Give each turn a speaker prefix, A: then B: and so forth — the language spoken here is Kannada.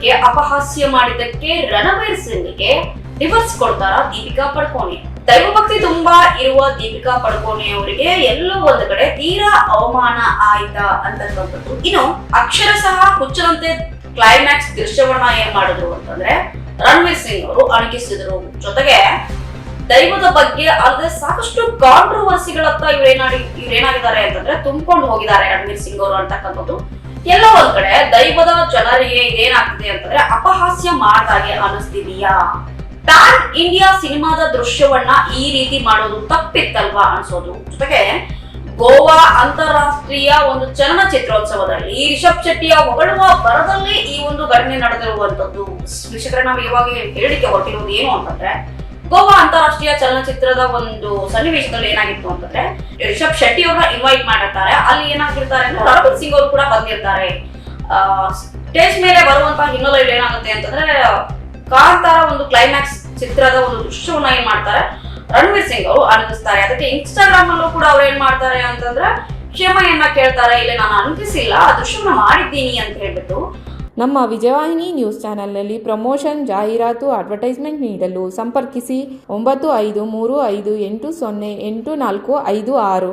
A: ಬಗ್ಗೆ ಅಪಹಾಸ್ಯ ಮಾಡಿದ್ದಕ್ಕೆ ರಣವೀರ್ ಸಿಂಗ್ಗೆ ಡಿವೋರ್ಸ್ ಕೊಡ್ತಾರ ದೀಪಿಕಾ ಪಡುಕೋಣೆ. ದೈವಭಕ್ತಿ ತುಂಬಾ ಇರುವ ದೀಪಿಕಾ ಪಡುಕೋಣೆ ಅವರಿಗೆ ಎಲ್ಲೋ ಒಂದು ಕಡೆ ತೀರಾ ಅವಮಾನ ಆಯ್ತಾ ಅಂತಕ್ಕಂಥದ್ದು. ಇನ್ನು ಅಕ್ಷರಶಃ ಹುಚ್ಚರಂತೆ ಕ್ಲೈಮ್ಯಾಕ್ಸ್ ದೃಶ್ಯವನ್ನ ಏನ್ ಮಾಡಿದ್ರು ಅಂತಂದ್ರೆ ರಣವೀರ್ ಸಿಂಗ್ ಅವರು ಅಣಕಿಸಿದ್ರು. ಜೊತೆಗೆ ದೈವದ ಬಗ್ಗೆ ಅಲ್ಲದೆ ಸಾಕಷ್ಟು ಕಾಂಟ್ರವರ್ಸಿಗಳತ್ತ ಇವ್ರೇನಾಗಿದ್ದಾರೆ ಅಂತಂದ್ರೆ ತುಂಬಿಕೊಂಡು ಹೋಗಿದ್ದಾರೆ ರಣವೀರ್ ಸಿಂಗ್ ಅವರು ಅಂತಕ್ಕಂಥದ್ದು. ಎಲ್ಲ ಒಂದ್ ಕಡೆ ದೈವದ ಜನರಿಗೆ ಇದೇನಾಗ್ತಿದೆ ಅಂತಂದ್ರೆ ಅಪಹಾಸ್ಯ ಮಾಡ್ದಾಗೆ ಅನಿಸ್ತಿದೀಯಾ? ಪ್ಯಾನ್ ಇಂಡಿಯಾ ಸಿನಿಮಾದ ದೃಶ್ಯವನ್ನ ಈ ರೀತಿ ಮಾಡೋದು ತಪ್ಪಿತ್ತಲ್ವಾ ಅನ್ಸೋದು. ಜೊತೆಗೆ ಗೋವಾ ಅಂತಾರಾಷ್ಟ್ರೀಯ ಒಂದು ಚಲನಚಿತ್ರೋತ್ಸವದಲ್ಲಿ ರಿಷಬ್ ಶೆಟ್ಟಿಯ ಹೊಗಳುವ ಬರದಲ್ಲಿ ಈ ಒಂದು ಘಟನೆ ನಡೆದಿರುವಂತದ್ದು. ವೀಕ್ಷಕರೇ, ನಾವು ಇವಾಗ ಹೇಳಿಕೆ ಹೊರಟಿರೋದು ಏನು ಅಂತಂದ್ರೆ ಗೋವಾ ಅಂತಾರಾಷ್ಟ್ರೀಯ ಚಲನಚಿತ್ರದ ಒಂದು ಸನ್ನಿವೇಶದಲ್ಲಿ ಏನಾಗಿತ್ತು ಅಂತಂದ್ರೆ ರಿಷಬ್ ಶೆಟ್ಟಿ ಅವ್ರನ್ನ ಇನ್ವೈಟ್ ಮಾಡಿರ್ತಾರೆ. ಅಲ್ಲಿ ಏನಾಗಿರ್ತಾರೆ ಅಂದ್ರೆ ರಣವೀರ್ ಸಿಂಗ್ ಅವರು ಕೂಡ ಬಂದಿರ್ತಾರೆ. ಸ್ಟೇಜ್ ಮೇಲೆ ಬರುವಂತಹ ಹಿನ್ನೆಲೆಯಲ್ಲಿ ಏನಾಗುತ್ತೆ ಅಂತಂದ್ರೆ ಕಾಂತಾರ ಒಂದು ಕ್ಲೈಮ್ಯಾಕ್ಸ್ ಚಿತ್ರದ ಒಂದು ದೃಶ್ಯವನ್ನ ಏನ್ ಮಾಡ್ತಾರೆ ರಣವೀರ್ ಸಿಂಗ್ ಅವರು ಅನುಭವಿಸ್ತಾರೆ. ಅದಕ್ಕೆ ಇನ್ಸ್ಟಾಗ್ರಾಮ್ ಅಲ್ಲೂ ಕೂಡ ಅವ್ರು ಏನ್ ಮಾಡ್ತಾರೆ ಅಂತಂದ್ರೆ ಕ್ಷಮೆಯನ್ನ ಕೇಳ್ತಾರೆ. ಇಲ್ಲಿ ನಾನು ಅನುಭವಿಸಿಲ್ಲ, ಆ ದೃಶ್ಯವನ್ನ ಮಾಡಿದ್ದೀನಿ ಅಂತ ಹೇಳ್ಬಿಟ್ಟು.
B: ನಮ್ಮ ವಿಜಯವಾಹಿನಿ ನ್ಯೂಸ್ ಚಾನೆಲ್ನಲ್ಲಿ ಪ್ರಮೋಷನ್, ಜಾಹೀರಾತು, ಅಡ್ವರ್ಟೈಸ್ಮೆಂಟ್ ನೀಡಲು ಸಂಪರ್ಕಿಸಿ 9535808456.